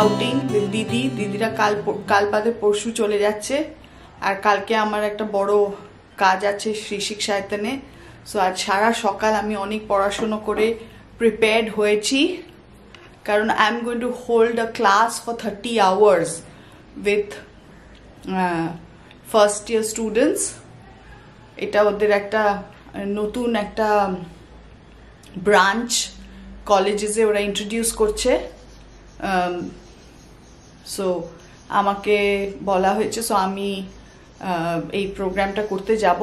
Outing with দিদি। দিদিরা কাল বাদে পরশু চলে যাচ্ছে, আর কালকে আমার একটা বড় কাজ আছে শ্রী শিক্ষায়তনে। সো আজ সারা সকাল আমি অনেক পড়াশুনো করে প্রিপেয়ার্ড হয়েছি, কারণ I am going to hold a class for 30 hours with first year students. এটা ওদের একটা নতুন একটা ব্রাঞ্চ কলেজেসে ওরা ইন্ট্রোডিউস করছে। সো আমাকে বলা হয়েছে, সো আমি এই প্রোগ্রামটা করতে যাব।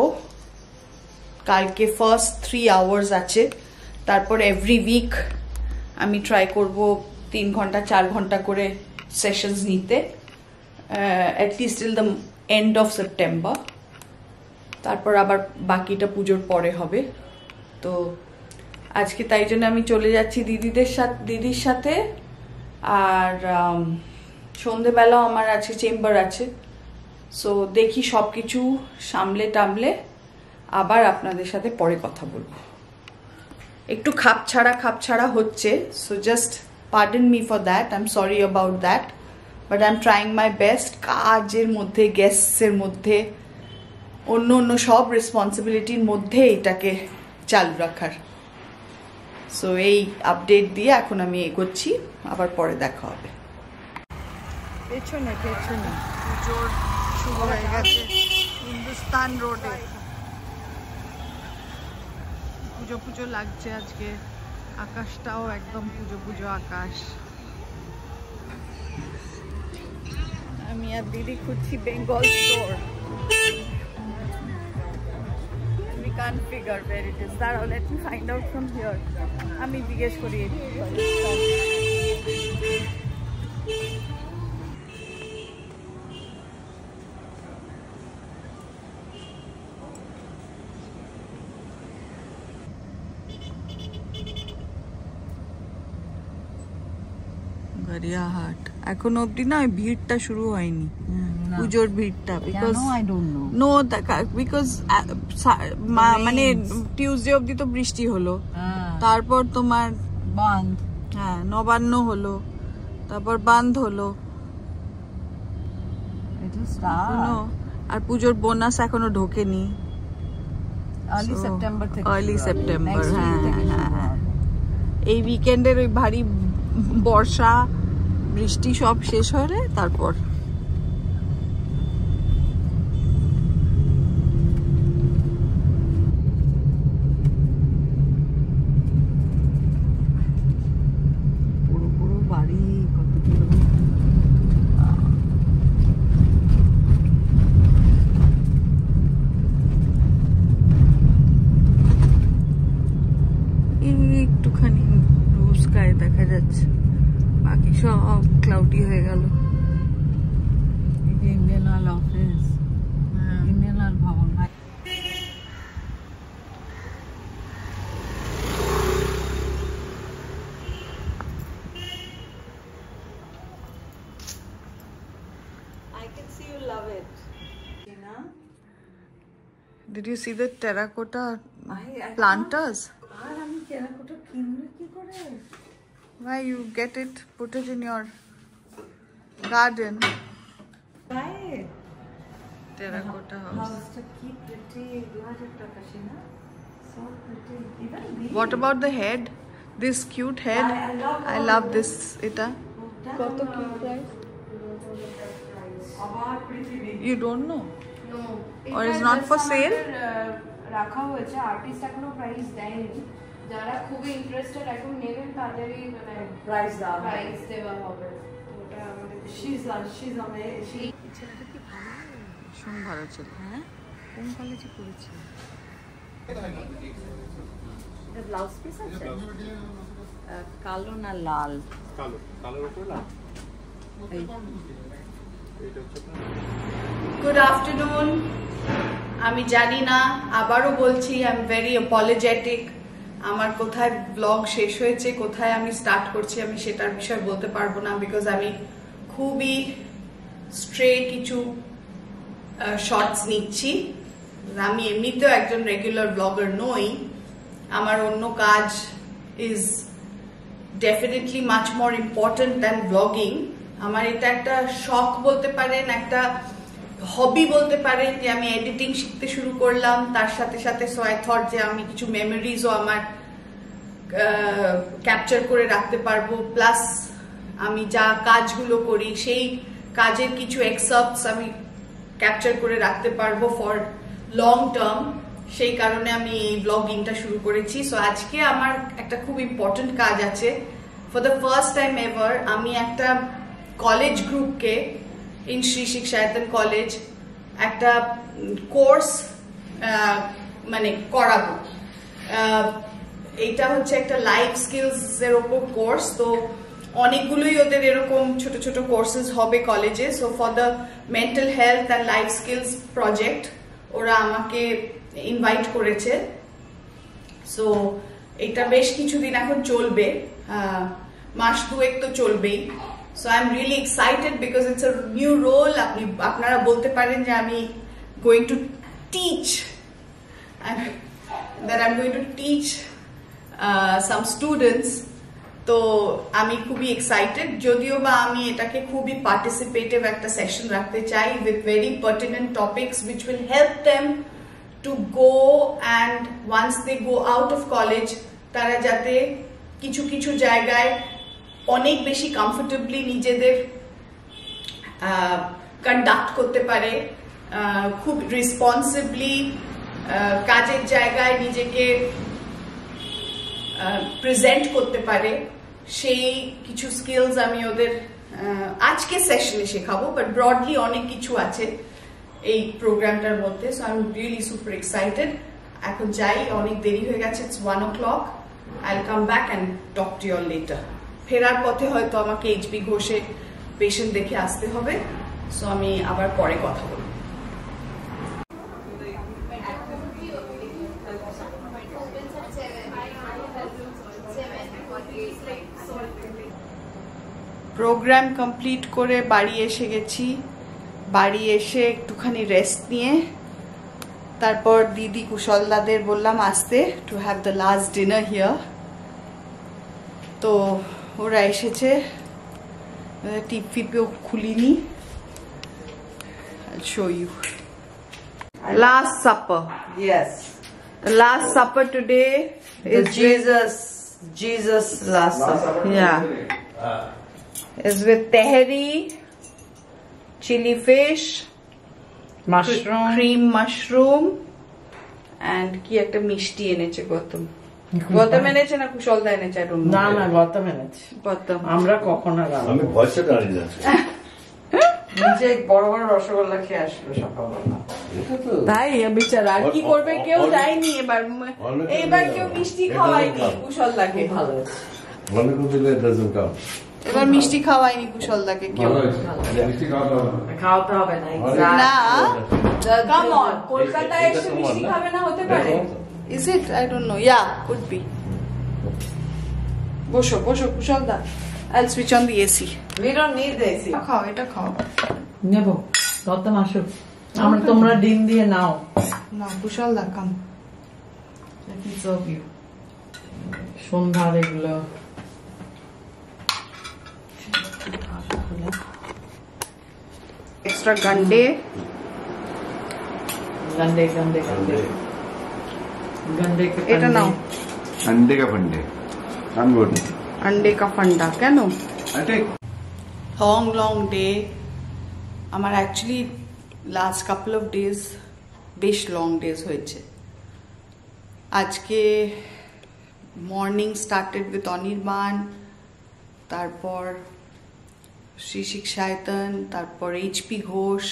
কালকে ফার্স্ট 3 আওয়ার্স আছে, তারপর এভরি উইক আমি ট্রাই করব 3 ঘন্টা 4 ঘন্টা করে সেশনস নিতে, at least till the end of September. তারপর আবার বাকিটা পুজোর পরে হবে। তো আজকে তাই জন্য আমি চলে যাচ্ছি দিদির সাথে। আর সন্ধেবেলাও আমার আজকে চেম্বার আছে। সো দেখি সব কিছু সামলে টামলে আবার আপনাদের সাথে পরে কথা বলবো। একটু খাপ ছাড়া হচ্ছে, so just pardon me for that, I am sorry about that, but I am trying my best. কাজের মধ্যে, গেস্টসের মধ্যে, অন্য সব রেসপন্সিবিলিটির মধ্যে এটাকে চালু রাখার। সো এই আপডেট দিয়ে এখন আমি এগোচ্ছি, আবার পরে দেখা হবে। পেছনে পুজোর শুরু হয়ে গেছে হিন্দুস্তান রোডে। পুজো লাগছে আজকে, আকাশটাও একদম পুজো আকাশ। আমি আর দিদি খুঁজছি Bengal store. We can't figure where it is. Daro, let me find out from here. আমি জিজ্ঞেস করি। গড়িয়াহাট এখনো অবধি না ভিড়টা শুরু হয়নি, পুজোর ভিড়টা। বিকজ মানে টিউসডে অবধি তো বৃষ্টি হলো, তারপর তোমার বাঁধ, হ্যাঁ নবান্ন হলো, তারপর বাঁধ হলো, আর পুজোর বোনাস এখনো ঢোকেনি। Early September. হ্যাঁ, এই উইকেন্ডের ওই ভারী বর্ষা বৃষ্টি সব শেষ হলে তারপর। পুরো বাড়ি কতগুলো। একটুখানি ব্লু স্কাই দেখা যাচ্ছে, বাকি সব ক্লাউডি হয়ে গেল। Indian oil office, Indian oil ভবন। I can see you love it. Did you see the terracotta planters? আমি terracotta কিনবো কি করে? Why you get it, put it in your garden? Right. Terracotta house. So pretty. What about the head? This cute head. I love this. Eta. What a cute price. You don't know? No. Or is not for sale? রাখা হয়েছে, artist এখনো price দেয়নি। যারা খুবই interested এখন নেবেন তাদেরই মানে প্রাইস দেওয়া হবে। ওটা আমাদের ছেলেটা কি ভালো, ভীষণ ভালো ছিল। হ্যাঁ, কোন কলেজে পড়েছে? ব্লাউজ পিস আছে কালো না লাল? কালোর উপর লাল। Good afternoon. আমি জানি না, আবারও বলছি, আই এম ভেরি অ্যাপোলজেটিক। আমার কোথায় ব্লগ শেষ হয়েছে, কোথায় আমি স্টার্ট করছি, আমি সেটার বিষয়ে বলতে পারবো না, বিকজ আমি খুবই স্ট্রে কিছু শর্টস নিচ্ছি। আমি এমনিতেও একজন রেগুলার ব্লগার নই, আমার অন্য কাজ is definitely much more important than blogging. আমার এটা একটা শখ বলতে পারেন, একটা হবি বলতে পারেন, যে আমি এডিটিং শিখতে শুরু করলাম। তার সাথে সাথে সো আই থট যে আমি কিছু মেমোরিজও আমার ক্যাপচার করে রাখতে পারবো, প্লাস আমি যা কাজগুলো করি সেই কাজের কিছু এক্সার্পটস আমি ক্যাপচার করে রাখতে পারবো ফর লং টার্ম। সেই কারণে আমি এই ব্লগিংটা শুরু করেছি। সো আজকে আমার একটা খুব ইম্পর্টেন্ট কাজ আছে। For the first time ever আমি একটা কলেজ গ্রুপকে ইন শ্রী শিক্ষায়তন কলেজ একটা কোর্স মানে করাবো। এইটা হচ্ছে একটা লাইফ স্কিলস এর উপর কোর্স। তো অনেকগুলোই ওদের এরকম ছোট ছোট কোর্সেস হবে কলেজে। So for the mental health and life skills project ওরা আমাকে ইনভাইট করেছে। সো এটা বেশ কিছুদিন এখন চলবে, মাস দুয়েক তো চলবেই। So I am really excited because it's a new role. আপনারা বলতে পারেন যে আমি going to teach, that I'm going to teach some students. তো আমি খুবই এক্সাইটেড, যদিও বা আমি এটাকে খুবই পার্টিসিপেটিভ একটা সেশন রাখতে চাই with very pertinent topics which will help them to go, and once they go out of college তারা যাতে কিছু কিছু জায়গায় অনেক বেশি কমফোর্টেবলি নিজেদের কন্ডাক্ট করতে পারে, খুব রেসপন্সিবলি কাজের জায়গায় নিজেকে প্রেজেন্ট করতে পারে। সেই কিছু স্কিলস আমি ওদের আজকে সেশনে শেখাবো, বাট ব্রডলি অনেক কিছু আছে এই প্রোগ্রামটার মধ্যে। So I am really super excited. এখন যাই, অনেক দেরি হয়ে গেছে, it's 1 o'clock. I'll come back and talk to you all later. ফেরার পথে হয়তো আমাকে এইচবি ঘোষে পেশেন্ট দেখে আসতে হবে। সো আমি আবার পরে কথা বলবো। প্রোগ্রাম কমপ্লিট করে বাড়ি এসে গেছি। বাড়ি এসে একটুখানি রেস্ট নিয়ে তারপর দিদি কুশলদাদের বললাম আসতে to have the last dinner here. তো ওরা এসেছে, টিপও খুলিনি। I'll show you. Last supper. Yes. The last supper today is Jesus last supper. Yeah. Is with tehri, chili fish, Mushroom. cream mushroom, and কি একটা মিষ্টি এনেছে গৌতম। গৌতম এনেছে না কুশলদা এনেছে? না না, গৌতম এনেছে। গৌতম। আমরা কখনো আমি ভয়সে দাঁড়িয়ে আছি। নিজে বড় বড় রসগোল্লা খেয়ে আসলো সকালবেলা। তাই বেচারা আর কি করবে, কেউ যায়নি এবার। এবার কেউ মিষ্টি খাওয়ায়নি কুশলদাকে। ভালো মনে করতে এবার মিষ্টি খাওয়ায়নি কুশলদাকে কেউ। খাওয়াতে হবে না। না, come on, কলকাতায় এসে মিষ্টি খাবে না হতে পারে? Is it? I don't know. Yeah, could be. বসো বসো কুশলদা। I'll switch on the AC. We don't need the AC. খাও, এটা খাও। নেবো, গৌতম আসুক। আমরা তোমরা ডিম দিয়ে নাও। না কুশলদা কাম। Let me serve you. সন্ধ্যার এগুলো एक्स्ट्रा गंडे गंदे गंदे गंदे गंदे के এটা নাও। अंडे का फंडे I'm good. अंडे का फंडा কেন? I take লং ডে আমার। Actually last couple of days বেশ লং ডেজ হয়েছে। আজকে মর্নিং স্টার্টেড উইথ অনির্বাণ, তারপর শ্রী শিক্ষায়তন, তারপর এইচপি ঘোষ,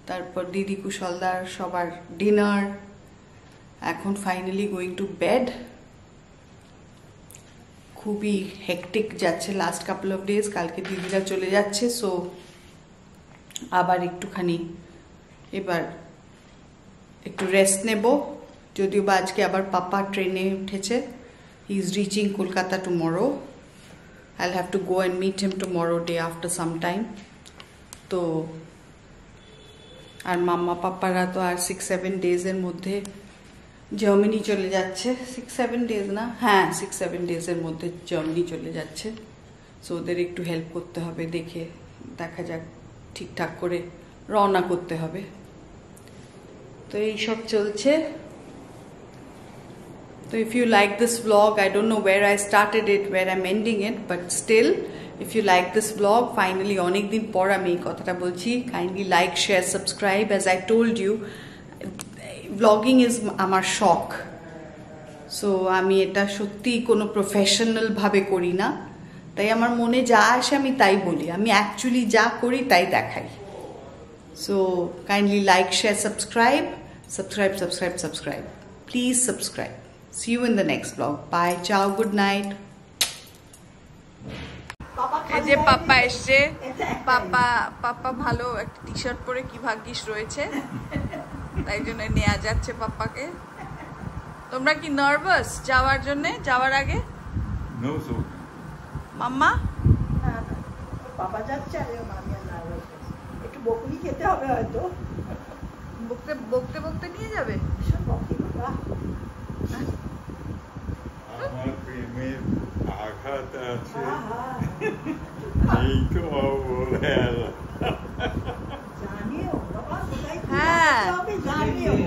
তারপর দিদি কুশলদার সবার ডিনার, এখন ফাইনালি গোয়িং টু বেড। খুবই হেকটিক যাচ্ছে লাস্ট কাপল অফ ডেজ। কালকে দিদিরা চলে যাচ্ছে, সো আবার একটুখানি এবার একটু রেস্ট নেব। যদিও বা আজকে আবার পাপা ট্রেনে উঠেছে। He is reaching Kolkata tomorrow. I'll have to go and meet him tomorrow day after some time. তো আর মাম্মা পাপারা তো আর 6-7 ডেজের মধ্যে জার্মানি চলে যাচ্ছে। 6-7 ডেজ না, হ্যাঁ 6-7 ডেজের মধ্যে জার্মানি চলে যাচ্ছে। সো ওদের একটু হেল্প করতে হবে, দেখা যাক ঠিকঠাক করে রওনা করতে হবে। তো এই সব চলছে। So if you like this vlog, I don't know where I started it, where I'm ending it, but still, if you like this vlog, finally onek din por ami kothata bolchi, kindly like, share, subscribe. As I told you, vlogging is amar shock. So ami eta shotti kono professional bhabe kori na, tai amar mone ja ashe ami tai boli, ami actually ja kori tai dekhai. So kindly like, share, subscribe. Please subscribe. See you in the next vlog. Bye. Ciao. Good night. এই যে পাপা এসছে। পাপা ভালো একটা T-shirt পরে কি ভাগ্যিস রয়েছে, তাই জন্য নেওয়া যাচ্ছে পাপাকে। তোমরা কি নার্ভাস যাওয়ার জন্য, যাওয়ার আগে? মাম্মা বাবা যাচ্ছে আর মামি নার্ভাস, একটু বকুনি খেতে হবে হয়তো। বকতে নিয়ে যাবে? আমার প্রেমের আঘাত আছে, এই তো অবহেলা। হ্যাঁ,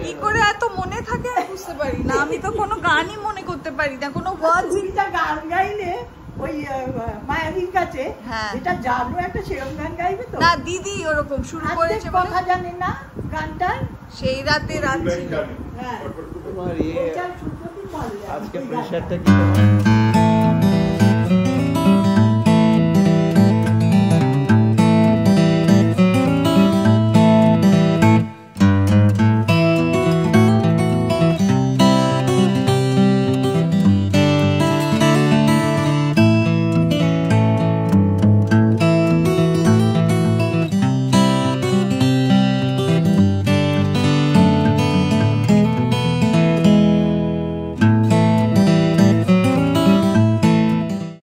কি করে এত মনে থাকে বুঝতে পারি না। আমি তো কোনো গানই মনে করতে পারি না, কোনো ওয়ার্ডস। গান গাইলে ওই মায়াবীর কাছে যেটা জানো একটা সেরকম গান গাইবে তো? না, দিদি ওরকম শুরু করেছে, কথা জানে না গানটা। সেই রাতে রাত ছিল। হ্যাঁ, আজকে প্রেশারটা কি